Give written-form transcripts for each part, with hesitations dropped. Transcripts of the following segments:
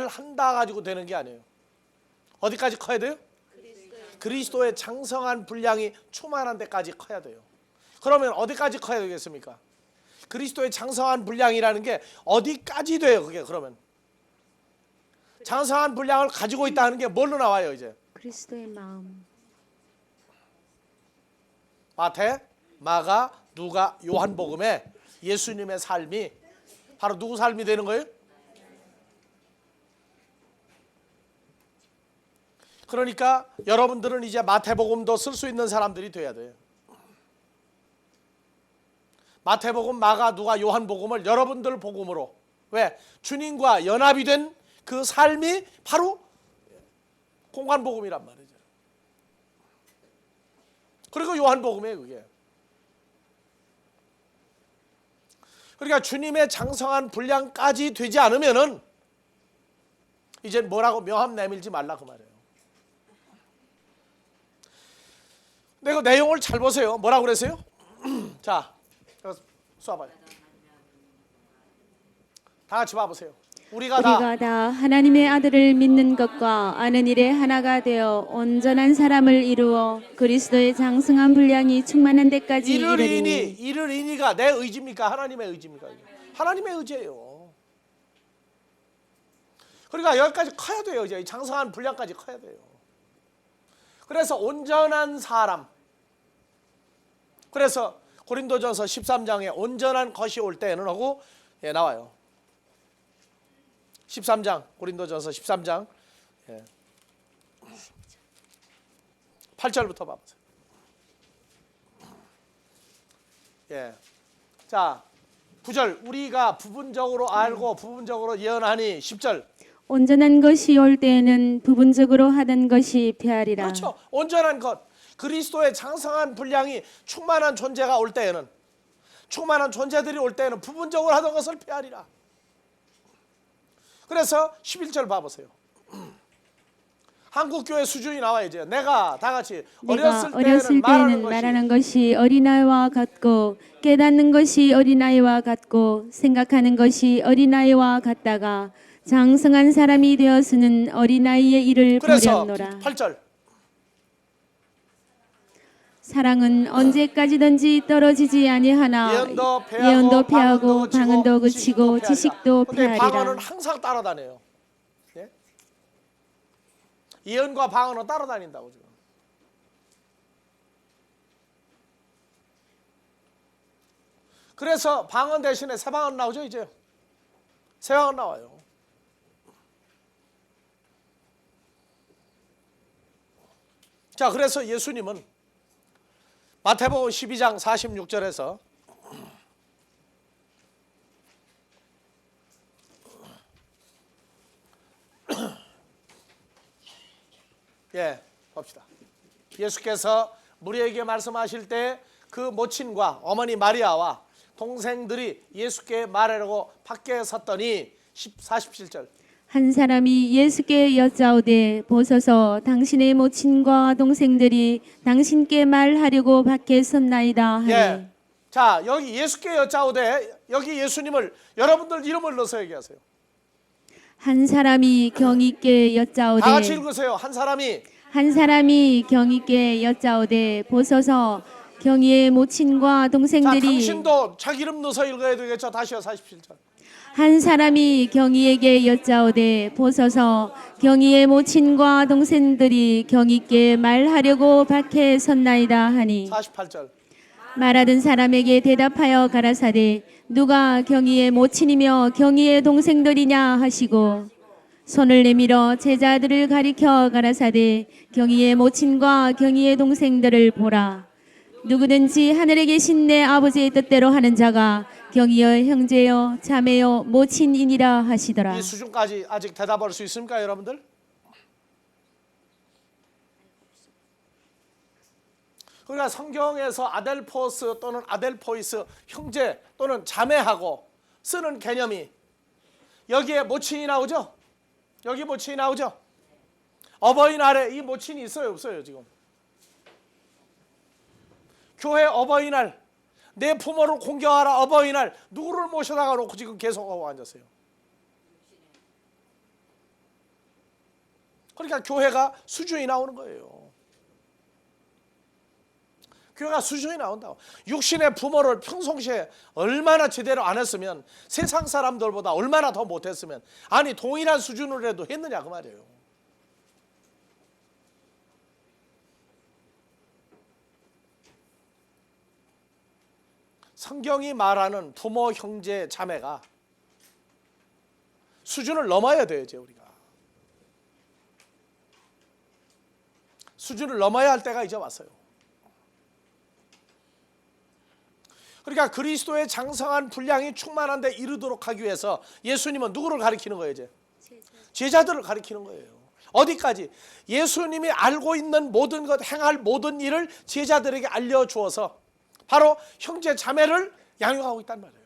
한다 가지고 되는 게 아니에요. 어디까지 커야 돼요? 그리스도의 장성한 분량이 충만한 데까지 커야 돼요. 그러면 어디까지 커야 되겠습니까? 그리스도의 장성한 분량이라는 게 어디까지 돼요? 그게 그러면 장성한 분량을 가지고 있다는 게 뭘로 나와요? 이제 그리스도의 마음. 마태, 마가, 누가, 요한복음에 예수님의 삶이 바로 누구 삶이 되는 거예요? 그러니까 여러분들은 이제 마태복음도 쓸 수 있는 사람들이 돼야 돼요. 마태복음, 마가, 누가, 요한복음을 여러분들 복음으로, 왜? 주님과 연합이 된 그 삶이 바로 공관복음이란 말이죠. 그리고 요한복음이에요, 그게. 그러니까 주님의 장성한 분량까지 되지 않으면은 이제 뭐라고 명함 내밀지 말라 그 말이에요. 근데 그 내용을 잘 보세요. 뭐라고 그랬어요? 자, 쏴봐요. 다 같이 봐보세요. 우리가 다 하나님의 아들을 믿는 것과 아는 일에 하나가 되어 온전한 사람을 이루어 그리스도의 장성한 분량이 충만한 데까지 이르리니. 이르리니가 내 의지입니까? 하나님의 의지입니까? 하나님의 의지예요. 그러니까 여기까지 커야 돼요. 이제 장성한 분량까지 커야 돼요. 그래서 온전한 사람. 그래서 고린도전서 13장에 온전한 것이 올 때에는 하고 나와요. 13장 고린도전서 13장 8절부터 봐보세요. 자 9절 우리가 부분적으로 알고 부분적으로 예언하니 10절 온전한 것이 올 때에는 부분적으로 하던 것이 패하리라. 그렇죠. 온전한 것 그리스도의 장성한 분량이 충만한 존재가 올 때에는 충만한 존재들이 올 때에는 부분적으로 하던 것을 패하리라. 그래서 11절 봐보세요. 한국교회 수준이 나와야죠. 내가 다 같이 어렸을 때는 말하는 것이 어린아이와 같고 깨닫는 것이 어린아이와 같고 생각하는 것이 어린아이와 같다가 장성한 사람이 되어서는 어린아이의 일을 버렸노라. 8절 사랑은 언제까지든지 떨어지지 아니하나 예언도 패하고 방언도 그치고 지식도 패하리라. 방언은 항상 따라다녀요. 예? 예언과 방언은 따라다닌다고 지금. 그래서 방언 대신에 새 방언 나오죠 이제. 새 방언 나와요. 자 그래서 예수님은 마태복음 12장 46절에서 봅시다. 예수께서 무리에게 말씀하실 때 그 모친과 어머니 마리아와 동생들이 예수께 말하려고 밖에 섰더니 47절 한 사람이 예수께 여짜오되 보소서 당신의 모친과 동생들이 당신께 말하려고 밖에 섰나이다 하니. 자 여기 예수께 여짜오되 여기 예수님을 여러분들 이름을 넣어서 얘기하세요. 한 사람이 경있게 여짜오되 다 같이 읽으세요. 한 사람이 경있게 여짜오되 보소서 경이의 모친과 동생들이. 자 당신도 자기 이름 넣어서 읽어야 되겠죠. 다시요 47절 한 사람이 경이에게 여짜오되 보소서 경이의 모친과 동생들이 경이께 말하려고 밖에 섰나이다 하니. 48절 말하던 사람에게 대답하여 가라사대 누가 경이의 모친이며 경이의 동생들이냐 하시고 손을 내밀어 제자들을 가리켜 가라사대 경이의 모친과 경이의 동생들을 보라. 누구든지 하늘에 계신 내 아버지의 뜻대로 하는 자가 경이여 형제여 자매여 모친이니라 하시더라. 이 수준까지 아직 대답할 수 있습니까 여러분들? 그러니까 성경에서 아델포스 또는 아델포이스 형제 또는 자매하고 쓰는 개념이 여기에 모친이 나오죠? 여기 모친이 나오죠? 어버이날에 이 모친이 있어요 없어요 지금? 교회 어버이날 내 부모를 공경하라 어버이날 누구를 모셔다가 놓고 지금 계속 하고 앉았어요? 그러니까 교회가 수준이 나오는 거예요. 교회가 수준이 나온다고. 육신의 부모를 평상시에 얼마나 제대로 안 했으면, 세상 사람들보다 얼마나 더 못했으면, 아니 동일한 수준으로라도 했느냐 그 말이에요. 성경이 말하는 부모, 형제, 자매가 수준을 넘어야 돼요. 이제 우리가 수준을 넘어야 할 때가 이제 왔어요. 그러니까 그리스도의 장성한 분량이 충만한 데 이르도록 하기 위해서 예수님은 누구를 가리키는 거예요? 이제 제자들을 가리키는 거예요. 어디까지? 예수님이 알고 있는 모든 것, 행할 모든 일을 제자들에게 알려주어서 바로 형제 자매를 양육하고 있단 말이에요.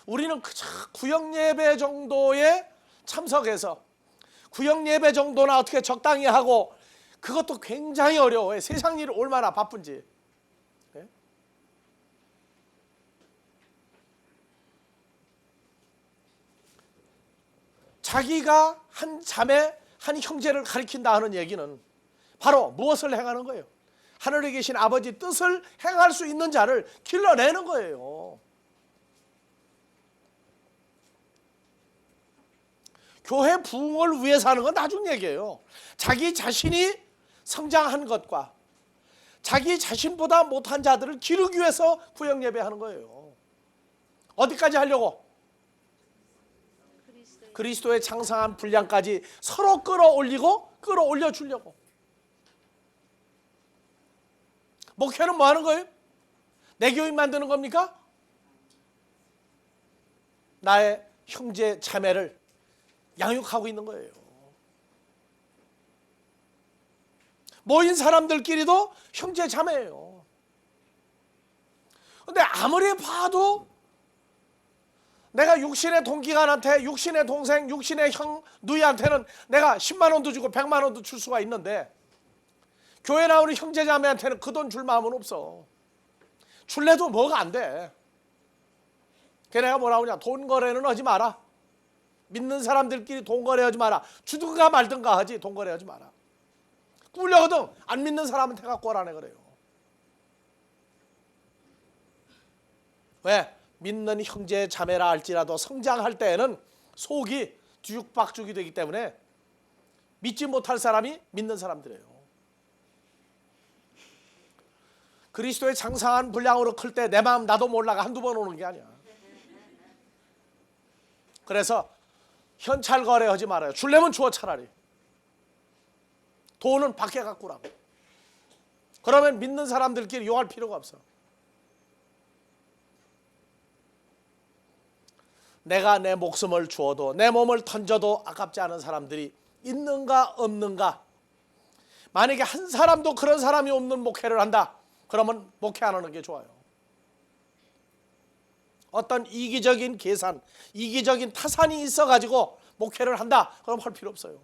우리는 그저 구역예배 정도에 참석해서 구역예배 정도나 어떻게 적당히 하고, 그것도 굉장히 어려워요. 세상 일이 얼마나 바쁜지. 네? 자기가 한 자매, 한 형제를 가리킨다 하는 얘기는 바로 무엇을 행하는 거예요? 하늘에 계신 아버지 뜻을 행할 수 있는 자를 길러내는 거예요. 교회 부흥을 위해서 하는 건 나중 얘기예요. 자기 자신이 성장한 것과 자기 자신보다 못한 자들을 기르기 위해서 구역 예배하는 거예요. 어디까지 하려고? 그리스도의 장성한 분량까지 서로 끌어올려 주려고. 목회는 뭐 하는 거예요? 내 교인 만드는 겁니까? 나의 형제 자매를 양육하고 있는 거예요. 모인 사람들끼리도 형제 자매예요. 근데 아무리 봐도 내가 육신의 동기간한테, 육신의 동생, 육신의 형, 누이한테는 내가 10만 원도 주고 100만 원도 줄 수가 있는데, 교회 나오는 형제 자매한테는 그 돈 줄 마음은 없어. 줄래도 뭐가 안 돼. 걔네가 뭐라고 하냐? 돈 거래는 하지 마라. 믿는 사람들끼리 돈 거래하지 마라. 주든가 말든가 하지 돈 거래하지 마라. 꿀려거든 안 믿는 사람한테 갖고 오라네 그래요. 왜? 믿는 형제 자매라 할지라도 성장할 때에는 속이 뒤죽박죽이 되기 때문에 믿지 못할 사람이 믿는 사람들이에요. 그리스도의 장성한 분량으로 클 때 내 마음 나도 몰라가 한두 번 오는 게 아니야. 그래서 현찰 거래하지 말아요. 줄려면 주어 차라리. 돈은 밖에 갖고 오라고. 그러면 믿는 사람들끼리 용할 필요가 없어. 내가 내 목숨을 주어도 내 몸을 던져도 아깝지 않은 사람들이 있는가 없는가. 만약에 한 사람도 그런 사람이 없는 목회를 한다, 그러면 목회 안 하는 게 좋아요. 어떤 이기적인 계산, 이기적인 타산이 있어가지고 목회를 한다, 그럼 할 필요 없어요.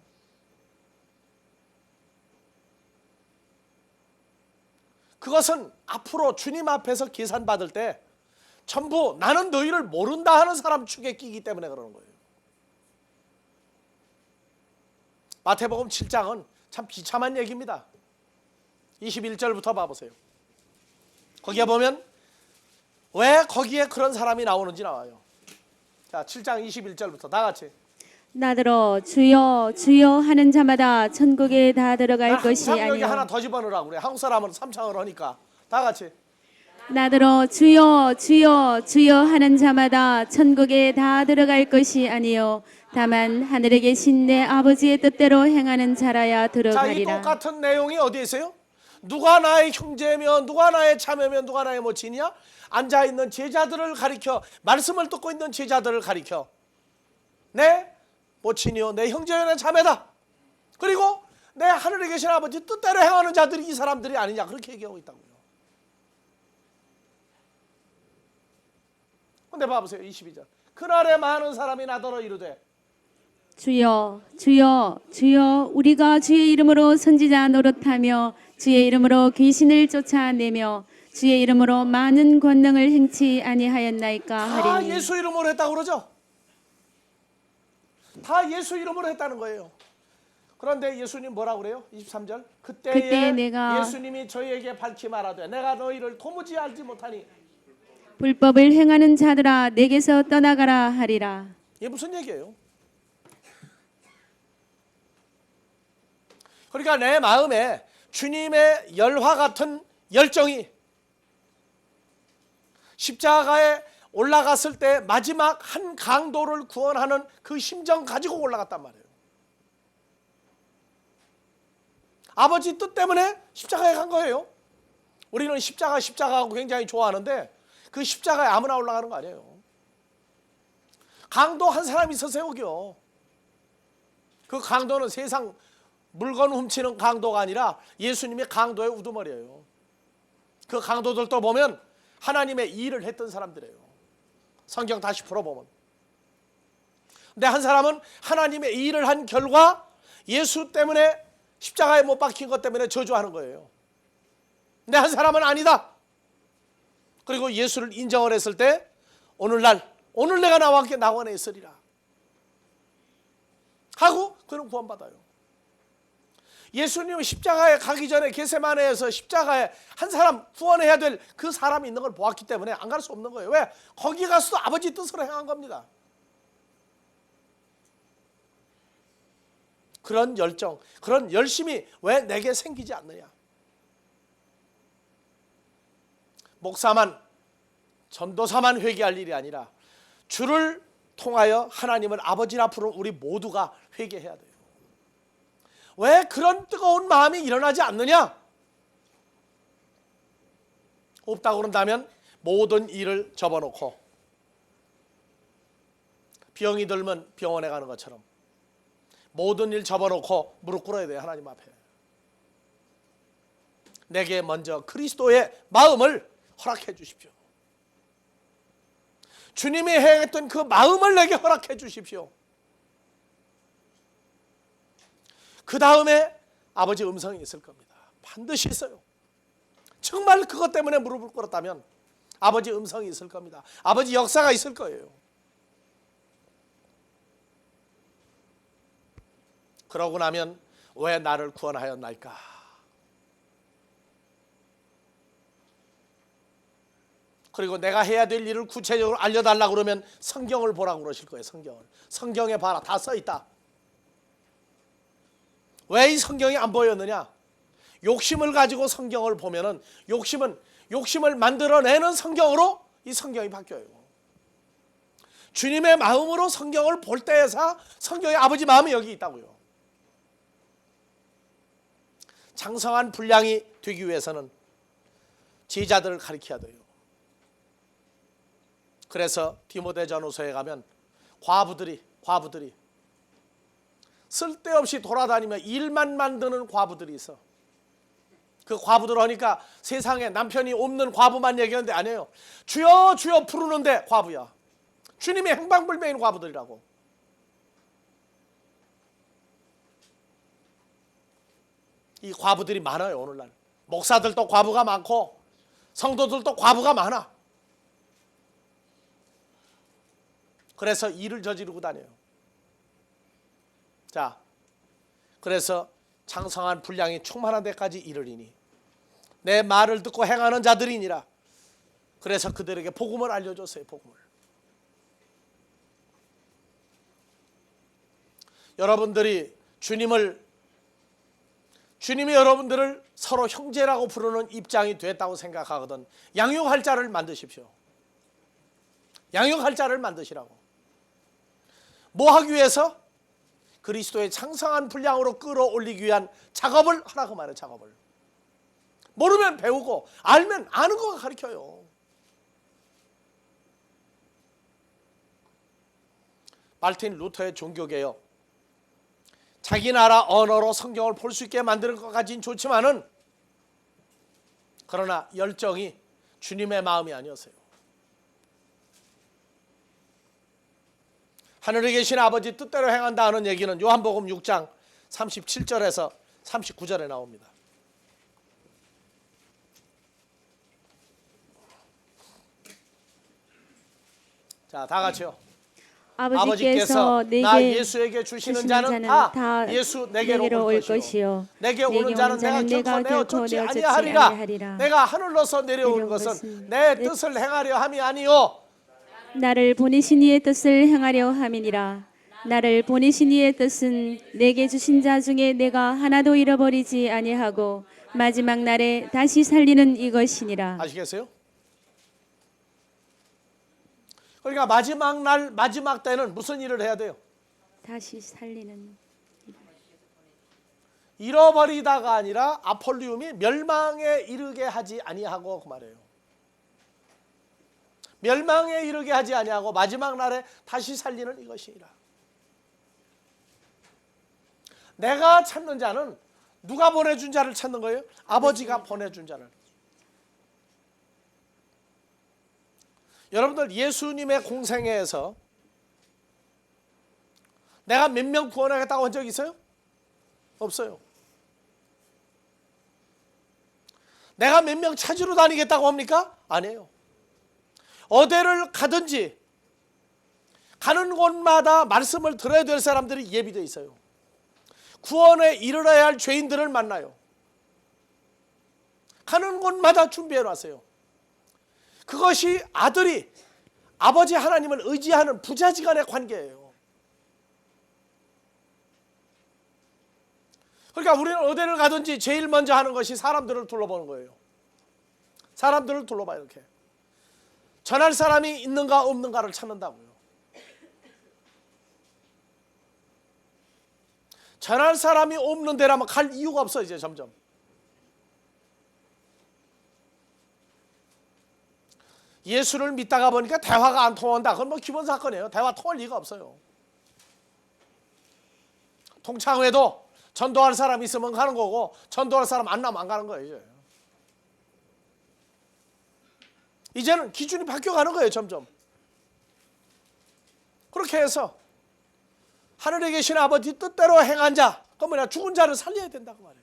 그것은 앞으로 주님 앞에서 계산받을 때 전부 나는 너희를 모른다 하는 사람 축에 끼기 때문에 그러는 거예요. 마태복음 7장은 참 비참한 얘기입니다. 21절부터 봐보세요. 거기에 보면 왜 거기에 그런 사람이 나오는지 나와요. 자, 7장 21절부터 다 같이. 나더러 주여 주여 하는 자마다 천국에 다 들어갈 것이 항상 여기 아니요. 하나 더 집어넣으라고 그래. 한국 사람은 3창을 하니까. 다 같이. 나더러 주여 주여 주여 하는 자마다 천국에 다 들어갈 것이 아니요 다만 하늘에 계신 내 아버지의 뜻대로 행하는 자라야 자, 이 들어가리라. 똑같은 내용이 어디에 있어요? 누가 나의 형제며 누가 나의 자매며 누가 나의 모친이냐? 앉아있는 제자들을 가리켜, 말씀을 듣고 있는 제자들을 가리켜 내 모친이요 내 형제요 내 자매다. 그리고 내 하늘에 계신 아버지 뜻대로 행하는 자들이 이 사람들이 아니냐, 그렇게 얘기하고 있다고요. 근데 봐보세요. 22절. 그날에 많은 사람이 나더러 이르되 주여 주여 주여 우리가 주의 이름으로 선지자 노릇하며 주의 이름으로 귀신을 쫓아내며 주의 이름으로 많은 권능을 행치 아니하였나이까 다 하리니. 예수 이름으로 했다고 그러죠. 다 예수 이름으로 했다는 거예요. 그런데 예수님 뭐라고 그래요? 23절. 그때에 그때에 내가 예수님이 저희에게 밝히 말하되 내가 너희를 도무지 알지 못하니. 불법을 행하는 자들아 내게서 떠나가라 하리라. 이게 무슨 얘기예요? 그러니까 내 마음에 주님의 열화 같은 열정이 십자가에 올라갔을 때 마지막 한 강도를 구원하는 그 심정 가지고 올라갔단 말이에요. 아버지 뜻 때문에 십자가에 간 거예요. 우리는 십자가하고 굉장히 좋아하는데 그 십자가에 아무나 올라가는 거 아니에요. 강도 한 사람이 있었어요, 여기요. 그 강도는 세상 물건 훔치는 강도가 아니라 예수님의 강도의 우두머리예요. 그 강도들도 보면 하나님의 일을 했던 사람들이에요. 성경 다시 풀어보면. 근데 한 사람은 하나님의 일을 한 결과 예수 때문에 십자가에 못 박힌 것 때문에 저주하는 거예요. 근데 한 사람은 아니다. 그리고 예수를 인정을 했을 때 오늘 내가 나와 함께 낙원에 있으리라 하고 그는 구원받아요. 예수님은 십자가에 가기 전에 겟세마네에서 십자가에 한 사람 구원해야 될 그 사람이 있는 걸 보았기 때문에 안 갈 수 없는 거예요. 왜? 거기 가서도 아버지 뜻으로 행한 겁니다. 그런 열정, 그런 열심이 왜 내게 생기지 않느냐. 목사만, 전도사만 회개할 일이 아니라 주를 통하여 하나님을 아버지 앞으로 우리 모두가 회개해야 돼요. 왜 그런 뜨거운 마음이 일어나지 않느냐? 없다고 그런다면 모든 일을 접어놓고 병이 들면 병원에 가는 것처럼 모든 일 접어놓고 무릎 꿇어야 돼요. 하나님 앞에. 내게 먼저 그리스도의 마음을 허락해 주십시오. 주님이 행했던 그 마음을 내게 허락해 주십시오. 그 다음에 아버지 음성이 있을 겁니다. 반드시 있어요. 정말 그것 때문에 무릎을 꿇었다면 아버지 음성이 있을 겁니다. 아버지 역사가 있을 거예요. 그러고 나면 왜 나를 구원하였나이까? 그리고 내가 해야 될 일을 구체적으로 알려달라고 그러면 성경을 보라고 그러실 거예요. 성경에 봐라. 다 써있다. 왜 이 성경이 안 보였느냐? 욕심을 가지고 성경을 보면은 욕심을 만들어내는 성경으로 이 성경이 바뀌어요. 주님의 마음으로 성경을 볼 때에서 성경의 아버지 마음이 여기 있다고요. 장성한 분량이 되기 위해서는 제자들을 가르쳐야 돼요. 그래서 디모데전후서에 가면 과부들이 쓸데없이 돌아다니며 일만 만드는 과부들이 있어. 그 과부들 하니까 세상에 남편이 없는 과부만 얘기하는데 아니에요. 주여 주여 부르는데 과부야. 주님이 행방불명인 과부들이라고. 이 과부들이 많아요. 오늘날 목사들도 과부가 많고 성도들도 과부가 많아. 그래서 일을 저지르고 다녀요. 자, 그래서 장성한 분량이 충만한 데까지 이르리니 내 말을 듣고 행하는 자들이니라. 그래서 그들에게 복음을 알려줬어요. 복음을. 주님이 여러분들을 서로 형제라고 부르는 입장이 됐다고 생각하거든 양육할 자를 만드십시오. 양육할 자를 만드시라고. 뭐 하기 위해서? 그리스도의 장성한 분량으로 끌어올리기 위한 작업을 하라고 말해요. 작업을. 모르면 배우고 알면 아는 거 가르쳐요. 말틴 루터의 종교개혁, 자기 나라 언어로 성경을 볼 수 있게 만드는 것까지는 좋지만은 그러나 열정이 주님의 마음이 아니었어요. 하늘에 계신 아버지 뜻대로 행한다 하는 얘기는 요한복음 6장 37절에서 39절에 나옵니다. 자, 다 같이요. 아버지께서 나 내게 예수에게 주시는 주시는 자는 다 예수 내게로 올 것이요 내게 오는 자는 내가 결코 내어쫓지 아니하리라. 내가 하늘로서 내려온 것은 내 뜻을 행하려 함이 아니요 나를 보내신 이의 뜻을 행하려 함이니라. 나를 보내신 이의 뜻은 내게 주신 자 중에 내가 하나도 잃어버리지 아니하고 마지막 날에 다시 살리는 이것이니라. 아시겠어요? 그러니까 마지막 날 마지막 때는 무슨 일을 해야 돼요? 다시 살리는. 잃어버리다가 아니라 아폴리움이 멸망에 이르게 하지 아니하고 그 말이에요. 멸망에 이르게 하지 아니하고 마지막 날에 다시 살리는 이것이니라. 내가 찾는 자는 누가 보내준 자를 찾는 거예요? 아버지가 보내준 자를. 여러분들 예수님의 공생애에서 내가 몇 명 구원하겠다고 한 적 있어요? 없어요. 내가 몇 명 찾으러 다니겠다고 합니까? 아니에요. 어디를 가든지 가는 곳마다 말씀을 들어야 될 사람들이 예비되어 있어요. 구원에 이르러야 할 죄인들을 만나요. 가는 곳마다 준비해 놨어요. 그것이 아들이 아버지 하나님을 의지하는 부자지간의 관계예요. 그러니까 우리는 어디를 가든지 제일 먼저 하는 것이 사람들을 둘러보는 거예요. 사람들을 둘러봐요. 이렇게 전할 사람이 있는가 없는가를 찾는다고요. 전할 사람이 없는 데라면 갈 이유가 없어. 이제 점점 예수를 믿다가 보니까 대화가 안 통한다. 그건 뭐 기본 사건이에요. 대화 통할 리가 없어요. 통창회도 전도할 사람 있으면 가는 거고 전도할 사람 안 나면 안 가는 거예요. 이제는 기준이 바뀌어가는 거예요. 점점 그렇게 해서 하늘에 계신 아버지 뜻대로 행한 자, 그 뭐냐, 죽은 자를 살려야 된다고 말해요.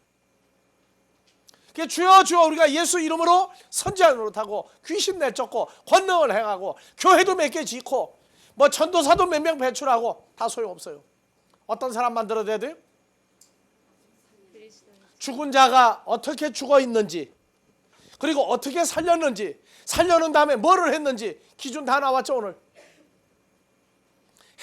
그게 주여 주여 우리가 예수 이름으로 선지자 노릇하고 귀신 내쫓고 권능을 행하고 교회도 몇 개 짓고 뭐 전도사도 몇 명 배출하고 다 소용없어요. 어떤 사람 만들어야 돼요? 죽은 자가 어떻게 죽어 있는지, 그리고 어떻게 살렸는지, 살려놓은 다음에 뭐를 했는지 기준 다 나왔죠. 오늘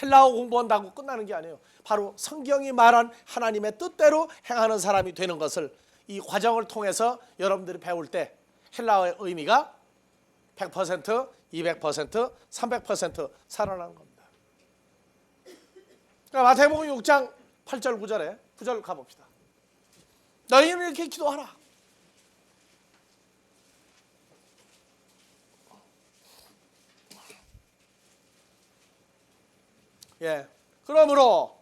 헬라어 공부한다고 끝나는 게 아니에요. 바로 성경이 말한 하나님의 뜻대로 행하는 사람이 되는 것을 이 과정을 통해서 여러분들이 배울 때 헬라어의 의미가 100%, 200%, 300% 살아나는 겁니다. 그러니까 마태복음 6장 8절 9절에 9절 가봅시다. 너희는 이렇게 기도하라. 예, 그러므로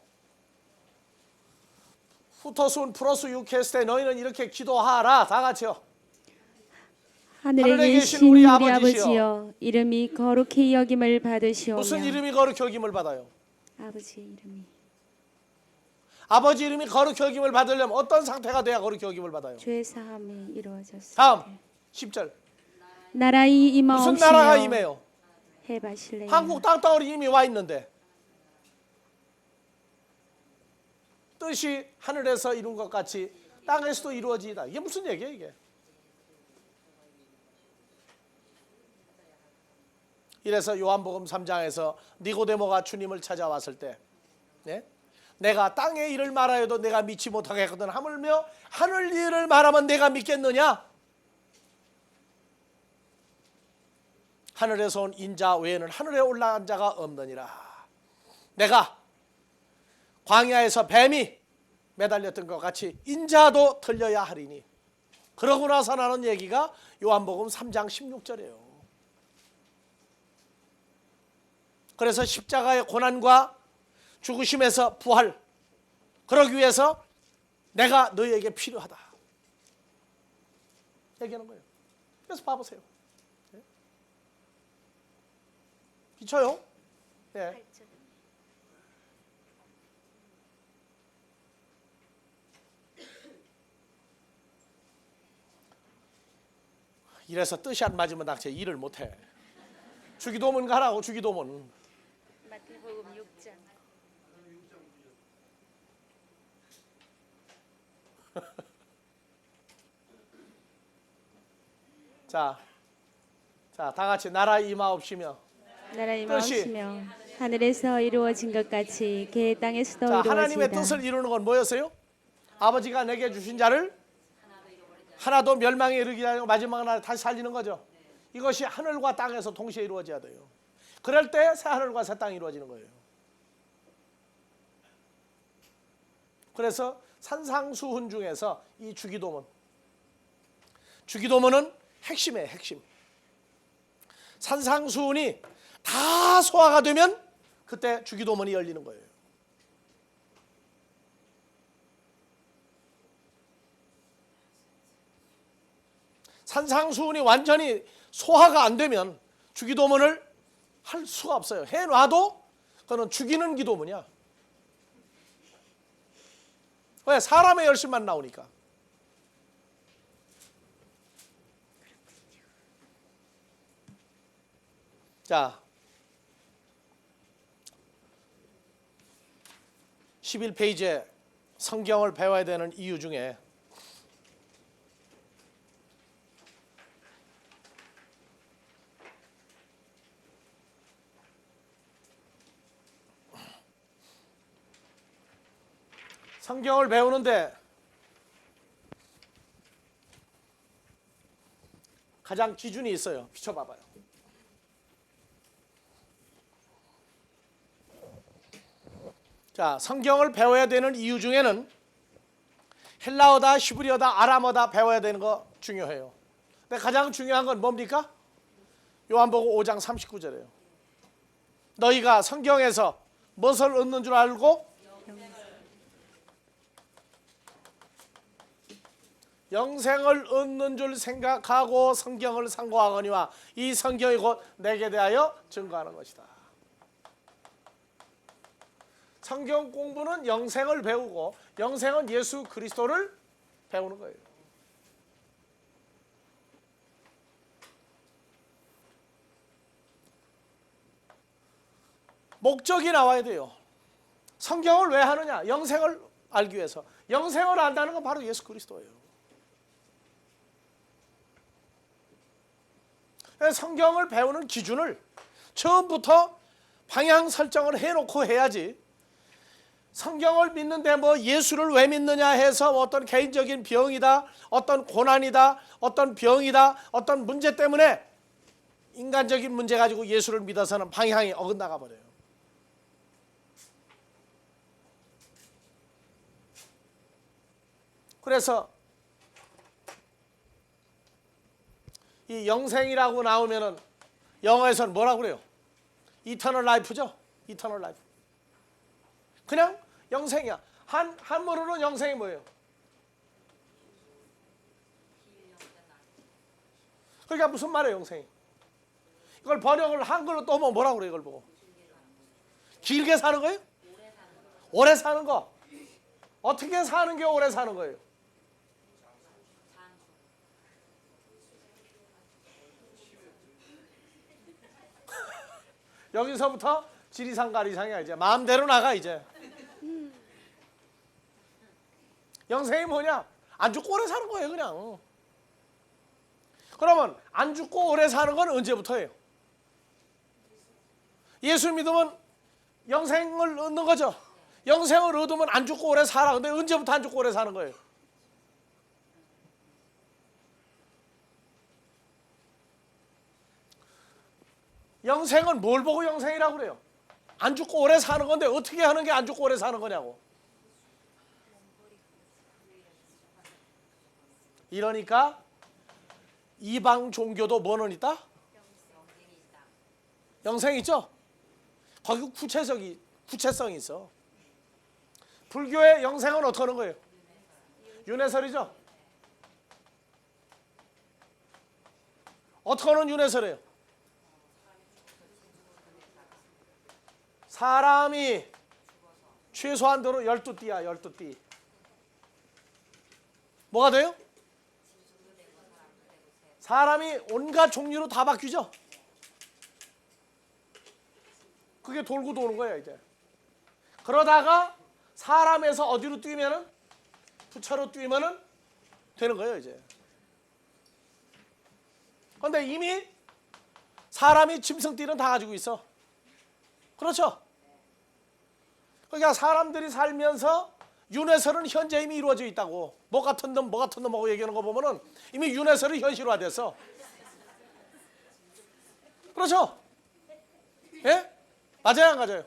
후토순 플러스 6 했을 때 너희는 이렇게 기도하라. 다 같이요. 하늘에 계신 우리 아버지여, 이름이 거룩히 여김을 받으시오며. 무슨 이름이 거룩히 여김을 받아요? 아버지 이름이. 아버지 이름이 거룩히 여김을 받으려면 어떤 상태가 돼야 거룩히 여김을 받아요? 죄 사함이 이루어졌을 다음 때. 10절. 나라의 임하옵시며. 무슨 나라가 임해요? 해바실레. 한국 땅덩어리 이미 와 있는데 뜻이 하늘에서 이룬 것 같이 땅에서도 이루어지다. 이게 무슨 얘기예요 이게? 이래서 요한복음 3장에서 니고데모가 주님을 찾아왔을 때, 네? 내가 땅의 일을 말하여도 내가 믿지 못하겠거든 하물며 하늘 일을 말하면 내가 믿겠느냐? 하늘에서 온 인자 외에는 하늘에 올라간 자가 없느니라. 내가 광야에서 뱀이 매달렸던 것 같이 인자도 들려야 하리니. 그러고 나서 나는 얘기가 요한복음 3장 16절이에요. 그래서 십자가의 고난과 죽으심에서 부활, 그러기 위해서 내가 너희에게 필요하다 얘기하는 거예요. 그래서 봐보세요. 비춰요. 네. 이래서 뜻이 안 맞으면 낙제 일을 못해. 주기도문 가라고. 주기도문. 마태복음 6장. 자, 다 같이 나라 임하옵시며. 나라의 뜻이. 마음이며 하늘에서 이루어진 것 같이 그 땅에서도 자, 하나님의 이루어지이다. 뜻을 이루는 건 뭐였어요? 아버지가 내게 주신 자를 하나도 멸망에 이르게 하고 마지막 날 다시 살리는 거죠. 이것이 하늘과 땅에서 동시에 이루어져야 돼요. 그럴 때 새 하늘과 새 땅이 이루어지는 거예요. 그래서 산상수훈 중에서 이 주기도문은 핵심이에요. 핵심. 산상수훈이 다 소화가 되면 그때 주기도문이 열리는 거예요. 산상수훈이 완전히 소화가 안 되면 주기도문을 할 수가 없어요. 해놔도 그거는 죽이는 기도문이야. 왜? 사람의 열심만 나오니까. 자, 11페이지에 성경을 배워야 되는 이유 중에 성경을 배우는데 가장 기준이 있어요. 비춰봐봐요. 자, 성경을 배워야 되는 이유 중에는 헬라어다, 히브리어다, 아람어다 배워야 되는 거 중요해요. 근데 가장 중요한 건 뭡니까? 요한복음 5장 39절이에요. 너희가 성경에서 무엇을 얻는 줄 알고 영생을 얻는 줄 생각하고 성경을 상고하거니와 이 성경이 곧 내게 대하여 증거하는 것이다. 성경 공부는 영생을 배우고 영생은 예수 그리스도를 배우는 거예요. 목적이 나와야 돼요. 성경을 왜 하느냐? 영생을 알기 위해서. 영생을 안다는 건 바로 예수 그리스도예요. 성경을 배우는 기준을 처음부터 방향 설정을 해놓고 해야지. 성경을 믿는데 뭐 예수를 왜 믿느냐 해서 어떤 개인적인 병이다, 어떤 고난이다, 어떤 병이다, 어떤 문제 때문에 인간적인 문제 가지고 예수를 믿어서는 방향이 어긋나가 버려요. 그래서 이 영생이라고 나오면은 영어에서는 뭐라고 그래요? 이터널 라이프죠? 이터널 라이프. 그냥 영생이야. 한문으로는 영생이 뭐예요? 그러니까 무슨 말이에요, 영생이? 이걸 번역을 한글로 또 뭐라고 그래요, 이걸 보고? 길게 사는 거예요? 오래 사는 거. 어떻게 사는 게 오래 사는 거예요? 여기서부터 지리산 가리산이야. 이제 마음대로 나가. 이제 영생이 뭐냐? 안 죽고 오래 사는 거예요, 그냥. 그러면 안 죽고 오래 사는 건 언제부터예요? 예수 믿으면 영생을 얻는 거죠. 영생을 얻으면 안 죽고 오래 살아. 근데 언제부터 안 죽고 오래 사는 거예요? 영생은 뭘 보고 영생이라고 그래요? 안 죽고 오래 사는 건데 어떻게 하는 게 안 죽고 오래 사는 거냐고. 이러니까 이방 종교도 뭐는 있다? 영생이 있죠? 거기 구체성이 있어. 불교의 영생은 어떻게 하는 거예요? 윤회설이죠? 어떻게 하는 윤회설이에요? 사람이 최소한도로 12띠야. 12띠. 뭐가 돼요? 사람이 온갖 종류로 다 바뀌죠. 그게 돌고 도는 거야 이제. 그러다가 사람에서 어디로 뛰면은 부처로 뛰면은 되는 거예요 이제. 그런데 이미 사람이 짐승띠는 다 가지고 있어. 그렇죠? 그러니까 사람들이 살면서 윤회설은 현재 이미 이루어져 있다고. 뭐 같은 놈하고 얘기하는 거 보면은 이미 윤회설이 현실화됐어. 그렇죠? 예? 맞아요, 안 맞아요?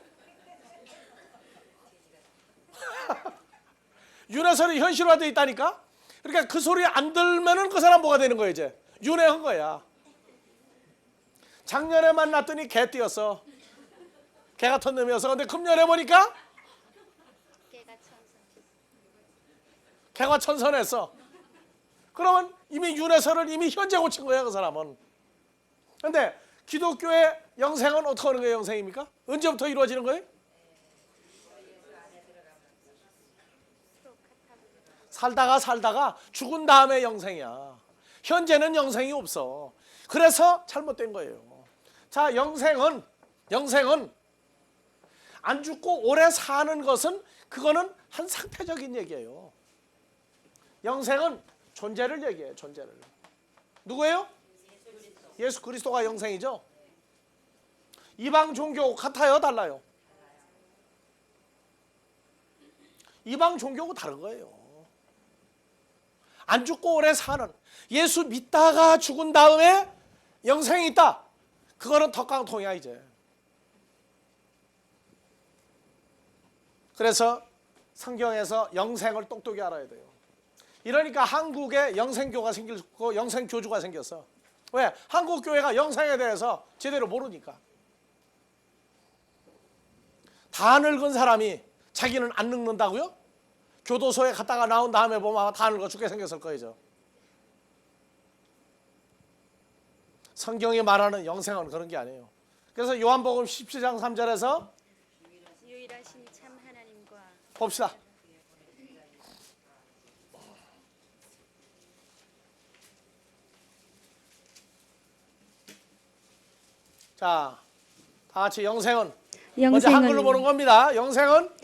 윤회설이 현실화돼 있다니까. 그러니까 그 소리 안 들면은 그 사람 뭐가 되는 거야 이제? 윤회한 거야. 작년에 만났더니 개띠였어. 개 같은 놈이었어. 근데 금년에 보니까 개가 천선했어. 그러면 이미 윤회설을 이미 현재 고친 거야 그 사람은. 근데 기독교의 영생은 어떻게 하는 거예요? 영생입니까? 언제부터 이루어지는 거예요? 살다가 죽은 다음에 영생이야. 현재는 영생이 없어. 그래서 잘못된 거예요. 자, 영생은 안 죽고 오래 사는 것은 그거는 한 상태적인 얘기예요. 영생은 존재를 얘기해요. 존재를. 누구예요? 예수 그리스도가 영생이죠. 이방 종교 같아요? 달라요? 이방 종교고 다른 거예요. 안 죽고 오래 사는, 예수 믿다가 죽은 다음에 영생이 있다. 그거는 덕강통이야 이제. 그래서 성경에서 영생을 똑똑히 알아야 돼요. 이러니까 한국에 영생교가 생기고 영생교주가 생겼어. 왜? 한국 교회가 영생에 대해서 제대로 모르니까. 다 늙은 사람이 자기는 안 늙는다고요? 교도소에 갔다가 나온 다음에 보면 아마 다 늙어 죽게 생겼을 거예요. 성경이 말하는 영생은 그런 게 아니에요. 그래서 요한복음 17장 3절에서 유일하신 참 하나님과 봅시다. 자, 다 같이 영생은 먼저 한글로 보는 겁니다. 영생은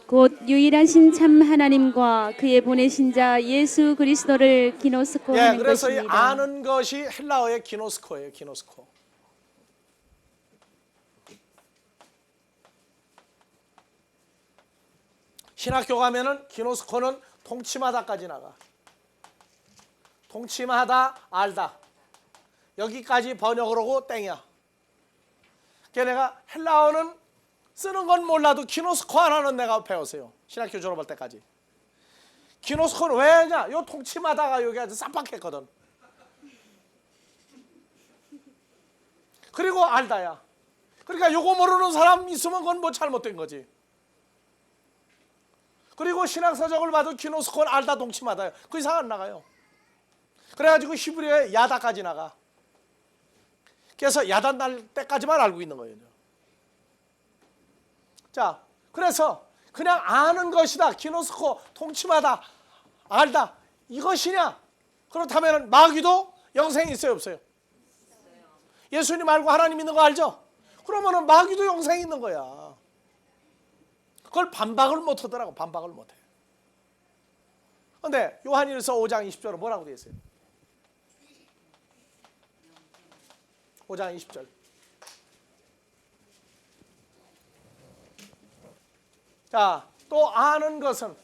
곧 유일하신 참 하나님과 그의 보내신 자 예수 그리스도를 기노스코 하는 그래서 이 것입니다. 아는 것이 헬라어의 기노스코예요. 기노스코. 신학교 가면은 기노스코는 통치마다까지 나가. 통치마다 알다. 여기까지 번역을 하고 땡이야. 그러니까 내가 헬라어는 쓰는 건 몰라도 기노스코 하나는 내가 배웠어요. 신학교 졸업할 때까지. 기노스코는 왜냐? 요 통치마다가 여기 아주 쌈박했거든. 그리고 알다야. 그러니까 요거 모르는 사람 있으면 그건 뭐 잘못된 거지. 그리고 신학서적을 봐도 기노스코는 알다 통치마다요. 그 이상 안 나가요. 그래가지고 히브리어에 야다까지 나가. 그래서 야단 날 때까지만 알고 있는 거예요. 자, 그래서 그냥 아는 것이다. 기노스코, 통치마다, 알다. 이것이냐? 그렇다면 마귀도 영생이 있어요, 없어요? 예수님 말고 하나님 있는 거 알죠? 그러면은 마귀도 영생이 있는 거야. 그걸 반박을 못 하더라고. 반박을 못 해. 근데 요한일서 5장 20절은 뭐라고 되어 있어요? 5장 20절. 자, 또 아는 것은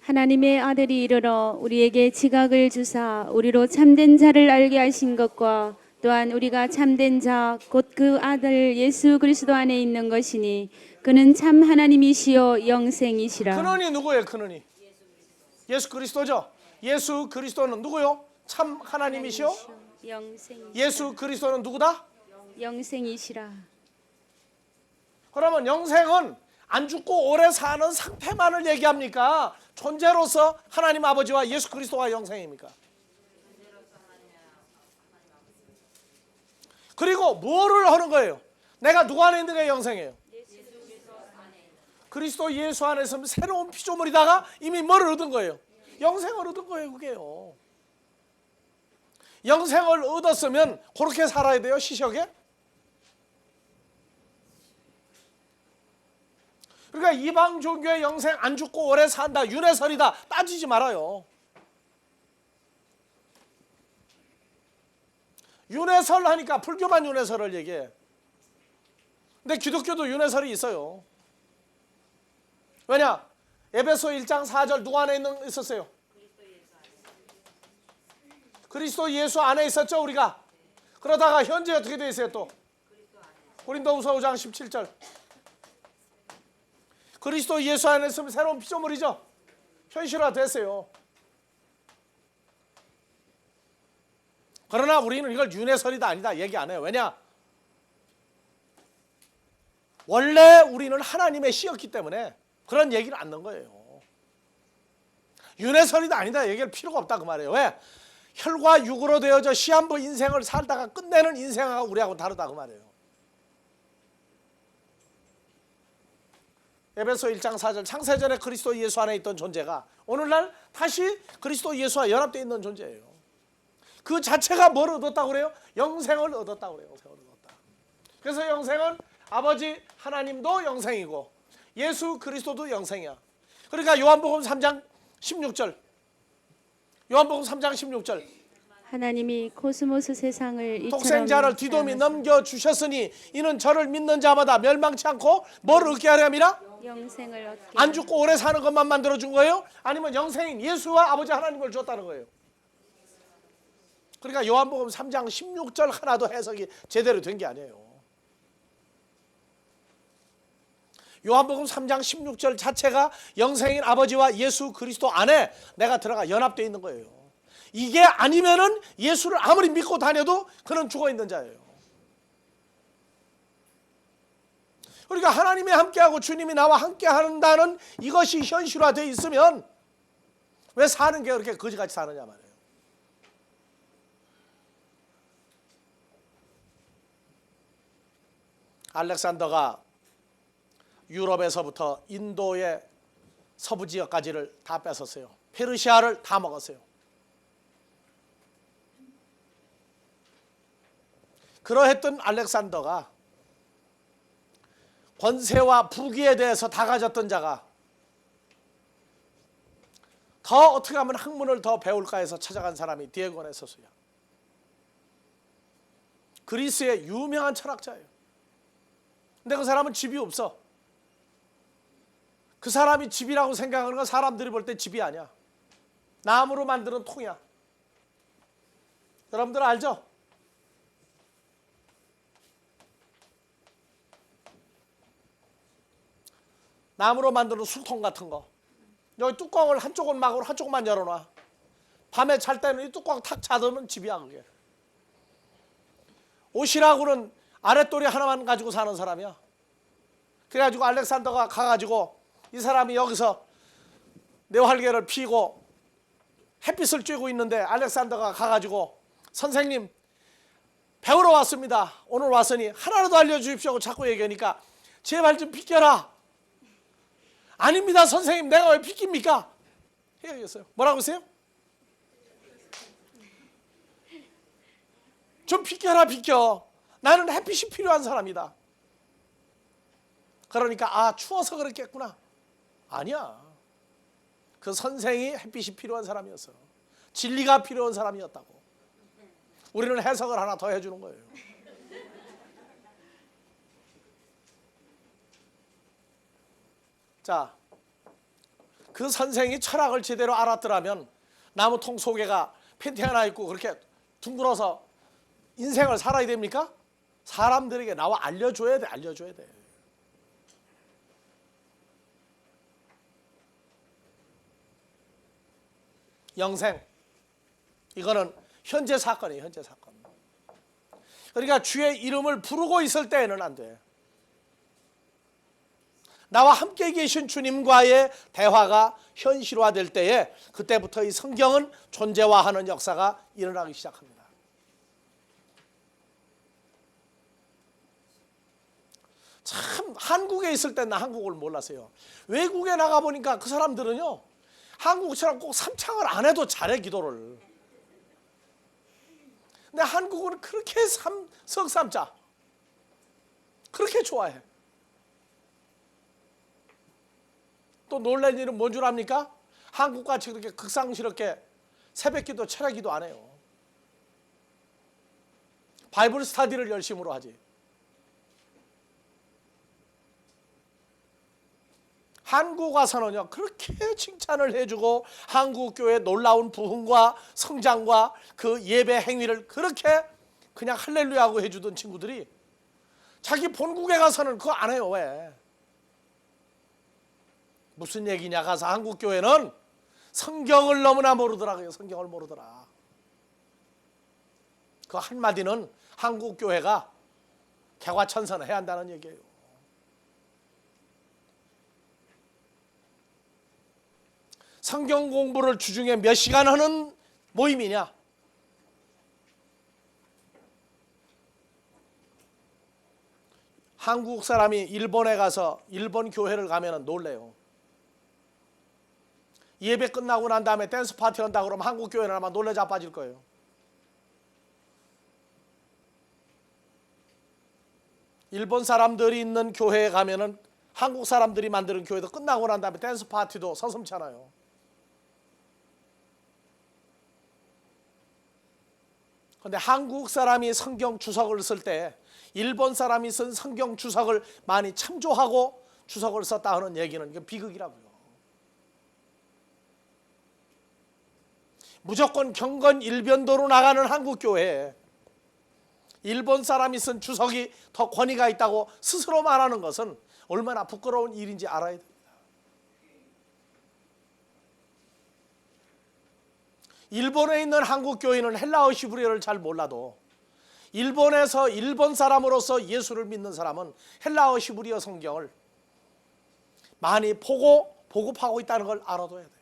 하나님의 아들이 이르러 우리에게 지각을 주사 우리로 참된 자를 알게 하신 것과 또한 우리가 참된 자 곧 그 아들 예수 그리스도 안에 있는 것이니 그는 참 하나님이시요 영생이시라. 근원이 누구예요? 근원이 예수 그리스도죠. 예수 그리스도는 누구요? 참 하나님이시요 영생이시라. 예수 그리스도는 누구다? 영생이시라. 그러면 영생은 안 죽고 오래 사는 상태만을 얘기합니까? 존재로서 하나님 아버지와 예수 그리스도가 영생입니까? 그리고 뭐를 하는 거예요? 내가 누구 안에 있는 게 영생이에요? 그리스도 예수 안에 있으면 새로운 피조물이다가 이미 뭐를 얻은 거예요? 영생을 얻은 거예요. 그게요. 영생을 얻었으면 그렇게 살아야 돼요. 시력에. 그러니까 이방 종교의 영생 안 죽고 오래 산다, 윤회설이다 따지지 말아요. 윤회설 하니까 불교만 윤회설을 얘기해. 근데 기독교도 윤회설이 있어요. 왜냐? 에베소 1장 4절 누구 안에 있었어요? 그리스도 예수 안에 있었죠, 우리가. 그러다가 현재 어떻게 되어 있어요 또? 고린도후서 5장 17절. 그리스도 예수 안에 있으면 새로운 피조물이죠. 현실화됐어요. 그러나 우리는 이걸 윤회설이다 아니다 얘기 안 해요. 왜냐? 원래 우리는 하나님의 씨였기 때문에 그런 얘기를 안 넣은 거예요. 윤회설이다 아니다 얘기할 필요가 없다 그 말이에요. 왜? 혈과 육으로 되어져 시한부 인생을 살다가 끝내는 인생하고 우리하고 다르다 그 말이에요. 에베소 1장 4절 창세전에 그리스도 예수 안에 있던 존재가 오늘날 다시 그리스도 예수와 연합되어 있는 존재예요. 그 자체가 뭘 얻었다고 그래요? 영생을 얻었다고 그래요. 영생을 얻었다. 그래서 영생은 아버지 하나님도 영생이고 예수 그리스도도 영생이야. 그러니까 요한복음 3장 16절. 요한복음 3장 16절. 하나님이 코스모스 세상을 이처럼 독생자를 뒤도미 넘겨주셨으니 이는 저를 믿는 자마다 멸망치 않고 뭘 얻게 하려니라? 영생을 얻게 안 죽고 오래 사는 것만 만들어준 거예요? 아니면 영생인 예수와 아버지 하나님을 줬다는 거예요? 그러니까 요한복음 3장 16절 하나도 해석이 제대로 된 게 아니에요. 요한복음 3장 16절 자체가 영생인 아버지와 예수 그리스도 안에 내가 들어가 연합되어 있는 거예요. 이게 아니면은 예수를 아무리 믿고 다녀도 그는 죽어 있는 자예요. 그러니까 하나님이 함께하고 주님이 나와 함께한다는 이것이 현실화되어 있으면 왜 사는 게 그렇게 거지같이 사느냐 말이에요. 알렉산더가 유럽에서부터 인도의 서부 지역까지를 다 뺏었어요. 페르시아를 다 먹었어요. 그러했던 알렉산더가 권세와 부귀에 대해서 다 가졌던 자가 더 어떻게 하면 학문을 더 배울까 해서 찾아간 사람이 디에고네소스야. 그리스의 유명한 철학자예요. 근데 그 사람은 집이 없어. 그 사람이 집이라고 생각하는 건 사람들이 볼 때 집이 아니야. 나무로 만드는 통이야. 여러분들 알죠? 나무로 만드는 술통 같은 거. 여기 뚜껑을 한쪽은 막으로 한쪽만 열어놔. 밤에 잘 때는 이 뚜껑 탁 닫으면 집이야 그게. 옷이라고는 아랫도리 하나만 가지고 사는 사람이야. 그래가지고 알렉산더가 가가지고 이 사람이 여기서 뇌활개를 피고 햇빛을 쬐고 있는데 알렉산더가 가가지고 선생님 배우러 왔습니다. 오늘 왔으니 하나라도 알려주십시오 하고 자꾸 얘기하니까 제발 좀 비켜라. 아닙니다 선생님 내가 왜 비킵니까? 해야겠어요. 뭐라고 했어요? 좀 비켜라 비켜. 나는 햇빛이 필요한 사람이다. 그러니까 아 추워서 그랬겠구나. 아니야. 그 선생이 햇빛이 필요한 사람이었어. 진리가 필요한 사람이었다고. 우리는 해석을 하나 더 해주는 거예요. 자, 그 선생이 철학을 제대로 알았더라면 나무통 속에가 팬티 하나 입고 그렇게 둥글어서 인생을 살아야 됩니까? 사람들에게 나와 알려줘야 돼. 알려줘야 돼. 영생 이거는 현재 사건이에요. 현재 사건. 그러니까 주의 이름을 부르고 있을 때에는 안 돼. 나와 함께 계신 주님과의 대화가 현실화될 때에 그때부터 이 성경은 존재화하는 역사가 일어나기 시작합니다. 참 한국에 있을 때 나 한국을 몰랐어요. 외국에 나가보니까 그 사람들은요 한국처럼 꼭 삼창을 안 해도 잘해 기도를. 근데 한국은 그렇게 석삼자 그렇게 좋아해. 또 놀란 일은 뭔 줄 압니까? 한국같이 그렇게 극상스럽게 새벽기도 철야기도 안 해요. 바이블 스터디를 열심으로 하지. 한국 와서는요 그렇게 칭찬을 해주고 한국교회의 놀라운 부흥과 성장과 그 예배 행위를 그렇게 그냥 할렐루야 하고 해주던 친구들이 자기 본국에 가서는 그거 안 해요. 왜? 무슨 얘기냐? 가서 한국교회는 성경을 너무나 모르더라고요. 성경을 모르더라. 그 한마디는 한국교회가 개과천선해야 한다는 얘기예요. 성경 공부를 주중에 몇 시간 하는 모임이냐? 한국 사람이 일본에 가서 일본 교회를 가면 놀래요. 예배 끝나고 난 다음에 댄스 파티 한다고 그러면 한국 교회는 아마 놀래 자빠질 거예요. 일본 사람들이 있는 교회에 가면은 한국 사람들이 만드는 교회도 끝나고 난 다음에 댄스 파티도 서슴잖아요. 그런데 한국 사람이 성경 주석을 쓸 때 일본 사람이 쓴 성경 주석을 많이 참조하고 주석을 썼다 하는 얘기는 이게 비극이라고요. 무조건 경건 일변도로 나가는 한국 교회에 일본 사람이 쓴 주석이 더 권위가 있다고 스스로 말하는 것은 얼마나 부끄러운 일인지 알아야 됩니다. 일본에 있는 한국 교인은 헬라어 히브리어를 잘 몰라도 일본에서 일본 사람으로서 예수를 믿는 사람은 헬라어 히브리어 성경을 많이 보고 보급하고 있다는 걸 알아둬야 돼요.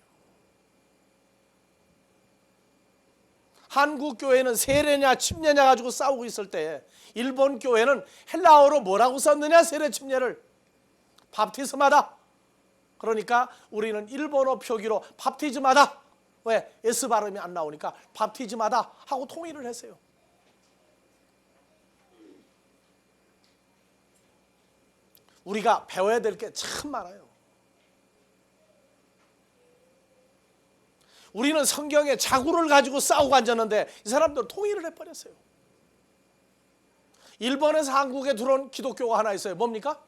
한국 교회는 세례냐 침례냐 가지고 싸우고 있을 때 일본 교회는 헬라어로 뭐라고 썼느냐 세례 침례를 밥티즘하다. 그러니까 우리는 일본어 표기로 밥티즘하다. 왜? S 발음이 안 나오니까 밥티즘하다 하고 통일을 했어요. 우리가 배워야 될 게 참 많아요. 우리는 성경에 자구를 가지고 싸우고 앉았는데 이 사람들은 통일을 해버렸어요. 일본에서 한국에 들어온 기독교가 하나 있어요. 뭡니까?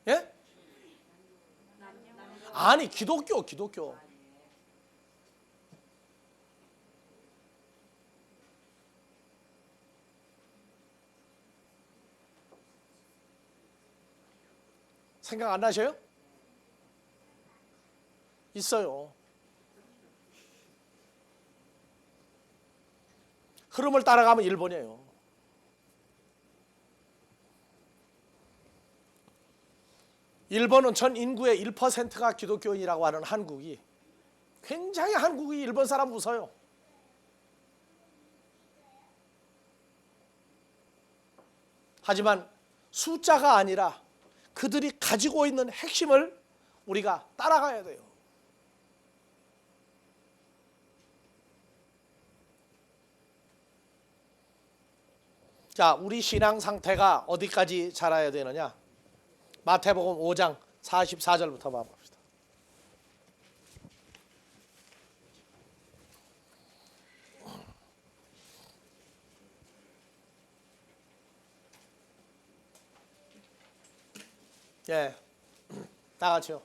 예? 아니 기독교. 생각 안 나셔요? 있어요. 흐름을 따라가면 일본이에요. 일본은 전 인구의 1%가 기독교인이라고 하는 한국이 굉장히 한국이 일본 사람 웃어요. 하지만 숫자가 아니라 그들이 가지고 있는 핵심을 우리가 따라가야 돼요. 자, 우리 신앙 상태가 어디까지 자라야 되느냐? 마태복음 5장 44절부터 봐봅시다. 예, 다 같이요.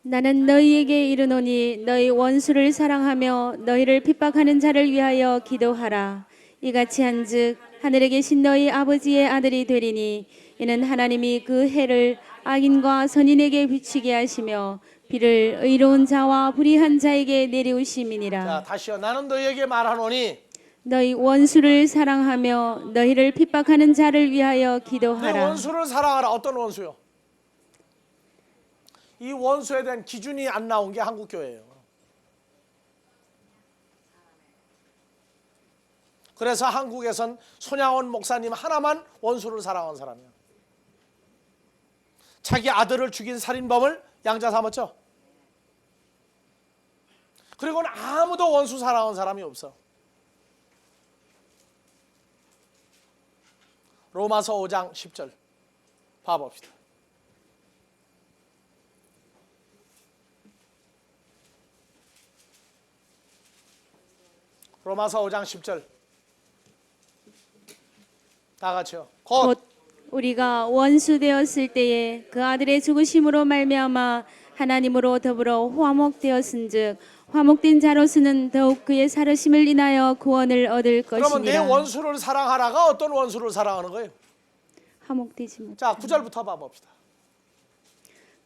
나는 너희에게 이르노니 너희 원수를 사랑하며 너희를 핍박하는 자를 위하여 기도하라. 이같이 한즉 하늘에 계신 너희 아버지의 아들이 되리니 이는 하나님이 그 해를 악인과 선인에게 비추게 하시며 비를 의로운 자와 불의한 자에게 내리우심이니라. 자, 다시요. 나는 너희에게 말하노니 너희 원수를 사랑하며 너희를 핍박하는 자를 위하여 내 기도하라. 원수를 사랑하라. 어떤 원수요? 이 원수에 대한 기준이 안 나온 게 한국교회예요. 그래서 한국에선 손양원 목사님 하나만 원수를 사랑한 사람이야. 자기 아들을 죽인 살인범을 양자 삼았죠. 그리고는 아무도 원수 사랑한 사람이 없어. 로마서 5장 10절 봐봅시다. 로마서 5장 10절. 다 같이요. 곧 우리가 원수 되었을 때에 그 아들의 죽으심으로 말미암아 하나님으로 더불어 화목되었은즉 화목된 자로서는 더욱 그의 살으심을 인하여 구원을 얻을 그러면 내 것이니라. 원수를 사랑하라가 어떤 원수를 사랑하는 거예요? 화목되지 못. 자, 9절부터 봐봅시다.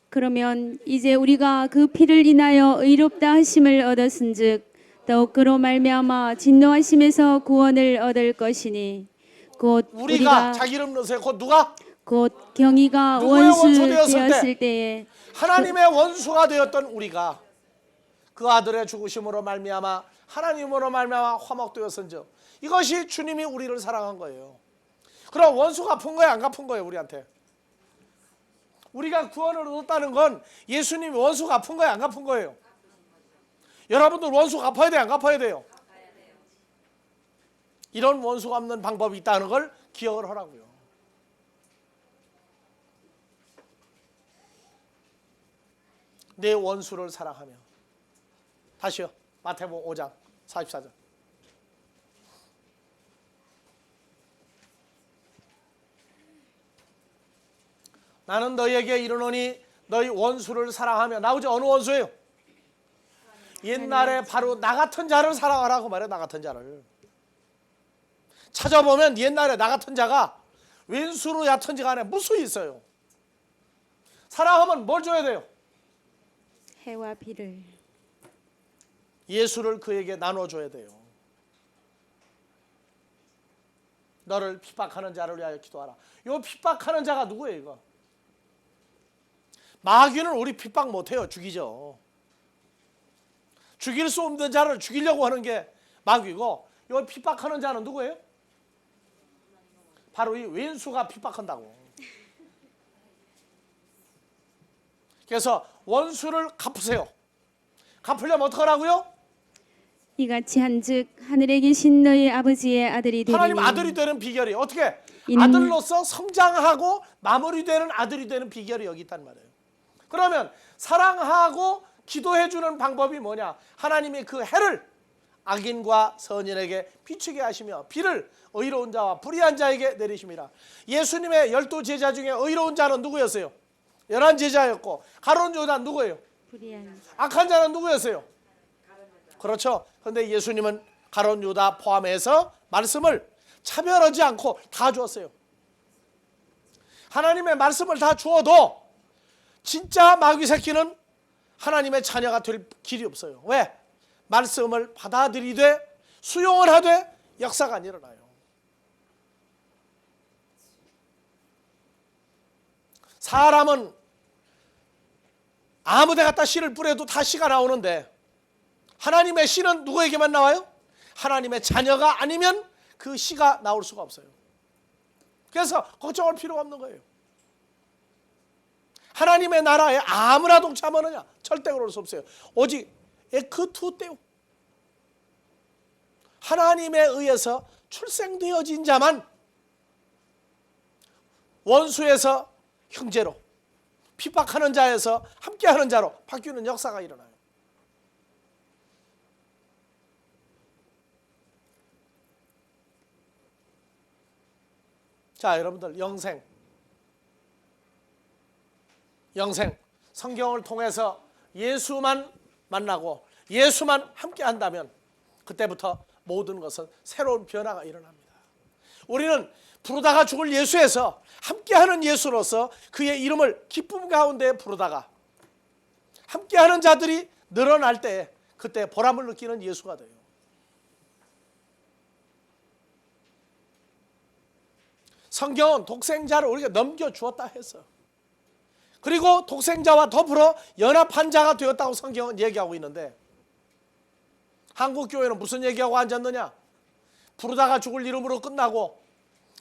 그러면 이제 우리가 그 피를 인하여 의롭다 하심을 얻었은즉 더욱 그로 말미암아 진노하심에서 구원을 얻을 것이니 곧 우리가 자기 이름 넣으세요. 곧 누가? 곧 경희가 누구의 원수 원수 되었을 되었을 때에 하나님의 원수가 되었던 우리가 그 아들의 죽으심으로 말미암아 하나님으로 말미암아 화목되었은즉 이것이 주님이 우리를 사랑한 거예요. 그럼 원수가 갚은 거예요, 안 갚은 거예요, 우리한테? 우리가 구원을 얻었다는 건 예수님이 원수 갚은 거예요, 안 갚은 거예요? 여러분들 원수 갚아야 돼요, 안 갚아야 돼요? 이런 원수 갚는 방법이 있다는 걸 기억을 하라고요. 내 원수를 사랑하며. 다시요. 마태복음 5장 44절. 나는 너희에게 이르노니 너희 원수를 사랑하며. 나오죠? 어느 원수예요? 옛날에 바로 나 같은 자를 사랑하라고 말해. 나 같은 자를 찾아보면 옛날에 나 같은 자가 왼수로 얕은지 간에 무수히 있어요. 사랑하면 뭘 줘야 돼요? 해와 비를. 예수를 그에게 나눠줘야 돼요. 너를 핍박하는 자를 위하여 기도하라. 이 핍박하는 자가 누구예요? 이거 마귀는 우리 핍박 못해요. 죽이죠. 죽일 수 없는 자를 죽이려고 하는 게 마귀고, 이 핍박하는 자는 누구예요? 바로 이 왼수가 핍박한다고. 그래서 원수를 갚으세요. 갚으려면 어떡하라고요? 이같이 한즉 하늘에 계신 너희 아버지의 아들이 되리니. 하나님 아들이 되는 비결이 어떻게? 이는- 아들로서 성장하고 마무리되는 아들이 되는 비결이 여기 있단 말이에요. 그러면 사랑하고 기도해주는 방법이 뭐냐? 하나님이 그 해를 악인과 선인에게 비추게 하시며 비를 의로운 자와 불의한 자에게 내리심이라. 예수님의 12 제자 중에 의로운 자는 누구였어요? 11 제자였고, 가룟 유다 누구예요? 불의한 악한 자는 누구였어요? 그렇죠. 그런데 예수님은 가룟 유다 포함해서 말씀을 차별하지 않고 다 주었어요. 하나님의 말씀을 다 주어도 진짜 마귀 새끼는 하나님의 자녀가 될 길이 없어요. 왜? 말씀을 받아들이되 수용을 하되 역사가 안 일어나요. 사람은 아무 데 갖다 씨를 뿌려도 다 씨가 나오는데 하나님의 씨는 누구에게만 나와요? 하나님의 자녀가 아니면 그 씨가 나올 수가 없어요. 그래서 걱정할 필요가 없는 거예요. 하나님의 나라에 아무나 동참하느냐? 절대 그럴 수 없어요. 오직 에크투 때우, 하나님에 의해서 출생되어진 자만 원수에서 형제로, 핍박하는 자에서 함께하는 자로 바뀌는 역사가 일어나요. 자, 여러분들 영생 성경을 통해서 예수만 만나고 예수만 함께 한다면 그때부터 모든 것은 새로운 변화가 일어납니다. 우리는 부르다가 죽을 예수에서 함께하는 예수로서 그의 이름을 기쁨 가운데 부르다가 함께하는 자들이 늘어날 때 그때 보람을 느끼는 예수가 돼요. 성경은 독생자를 우리가 넘겨주었다 했어. 그리고 독생자와 더불어 연합한 자가 되었다고 성경은 얘기하고 있는데, 한국교회는 무슨 얘기하고 앉았느냐? 부르다가 죽을 이름으로 끝나고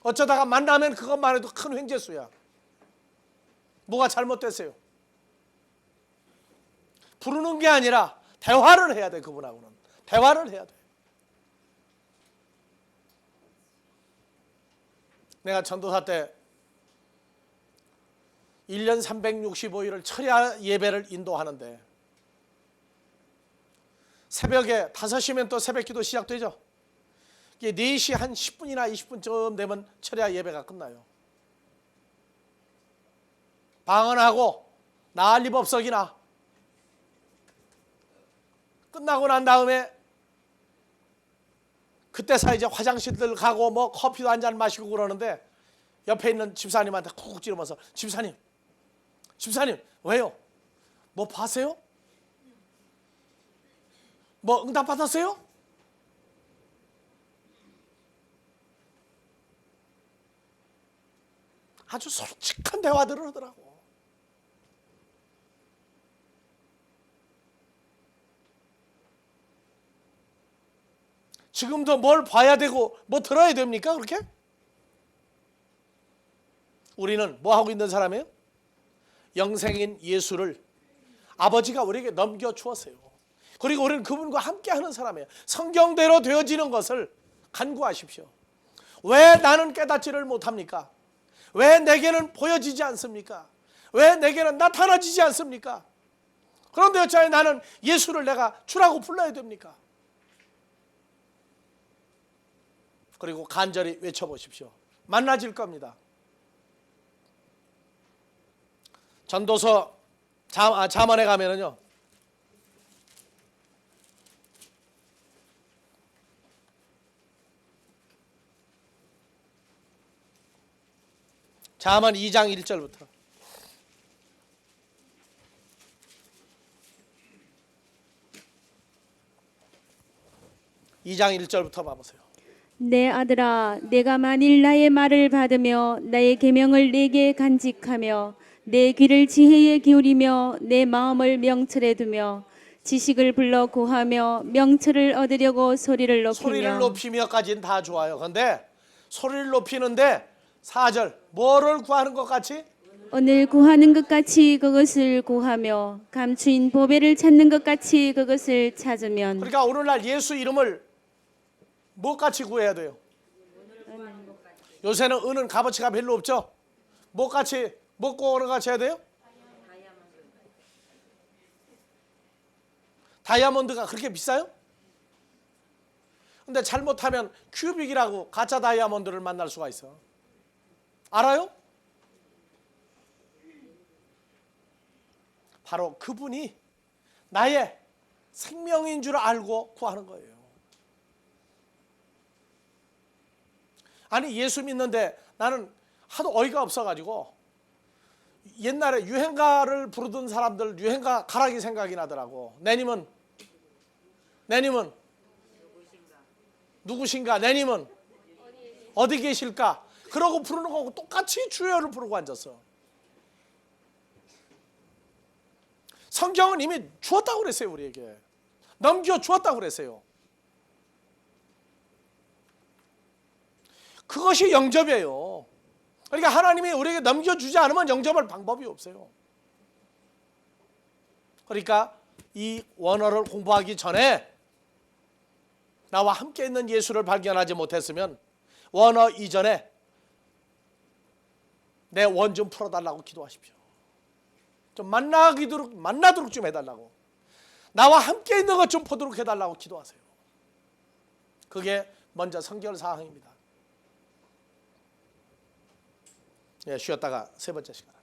어쩌다가 만나면 그것만 해도 큰 횡재수야. 뭐가 잘못됐어요? 부르는 게 아니라 대화를 해야 돼. 그분하고는 대화를 해야 돼. 내가 전도사 때 1년 365일을 철야 예배를 인도하는데 새벽에 5시면 또 새벽기도 시작되죠. 이게 4시 한 10분이나 20분쯤 되면 철야 예배가 끝나요. 방언하고 난리법석이나 끝나고 난 다음에 그때서 이제 화장실들 가고 뭐 커피도 한 잔 마시고 그러는데 옆에 있는 집사님한테 쿡쿡 찌르면서 집사님 왜요? 뭐 파세요? 뭐 응답 받았어요? 아주 솔직한 대화들을 하더라고. 지금도 뭘 봐야 되고 뭐 들어야 됩니까? 그렇게? 우리는 뭐 하고 있는 사람이에요? 영생인 예수를 아버지가 우리에게 넘겨주었어요. 그리고 우리는 그분과 함께 하는 사람이에요. 성경대로 되어지는 것을 간구하십시오. 왜 나는 깨닫지를 못합니까? 왜 내게는 보여지지 않습니까? 왜 내게는 나타나지지 않습니까? 그런데 어찌하여 나는 예수를 내가 주라고 불러야 됩니까? 그리고 간절히 외쳐보십시오. 만나질 겁니다. 전도서 잠언에 가면은요, 잠언 2장 1절부터 봐보세요. 내 아들아, 내가 만일 나의 말을 받으며 나의 계명을 내게 간직하며 내 귀를 지혜에 기울이며 내 마음을 명철에 두며 지식을 불러 구하며 명철을 얻으려고 소리를 소리를 높이며 높이며까지는 다 좋아요. 그런데 소리를 높이는데 4절 뭐를 구하는 것 같이? 오늘 구하는 것 같이 그것을 구하며 감추인 보배를 찾는 것 같이 그것을 찾으면. 그러니까 오늘날 예수 이름을 뭐같이 구해야 돼요? 요새는 은은 값어치가 별로 없죠? 뭐같이 먹고 오는 같이 해야 돼요? 다이아몬드가 그렇게 비싸요? 근데 잘못하면 큐빅이라고 가짜 다이아몬드를 만날 수가 있어. 알아요? 바로 그분이 나의 생명인 줄 알고 구하는 거예요. 아니 예수 믿는데 나는 하도 어이가 없어가지고 옛날에 유행가를 부르던 사람들 유행가 가락이 생각이 나더라고. 내님은 누구신가? 내님은 어디 계실까? 그러고 부르는 거하고 똑같이 주여를 부르고 앉았어. 성경은 이미 주었다고 그랬어요. 우리에게 넘겨주었다고 그랬어요. 그것이 영접이에요. 그러니까 하나님이 우리에게 넘겨주지 않으면 영접할 방법이 없어요. 그러니까 이 원어를 공부하기 전에 나와 함께 있는 예수를 발견하지 못했으면 원어 이전에 내 원 좀 풀어달라고 기도하십시오. 좀 만나도록 좀 해달라고. 나와 함께 있는 것 좀 보도록 해달라고 기도하세요. 그게 먼저 성결 사항입니다. 예, 쉬었다가 세 번째 시간.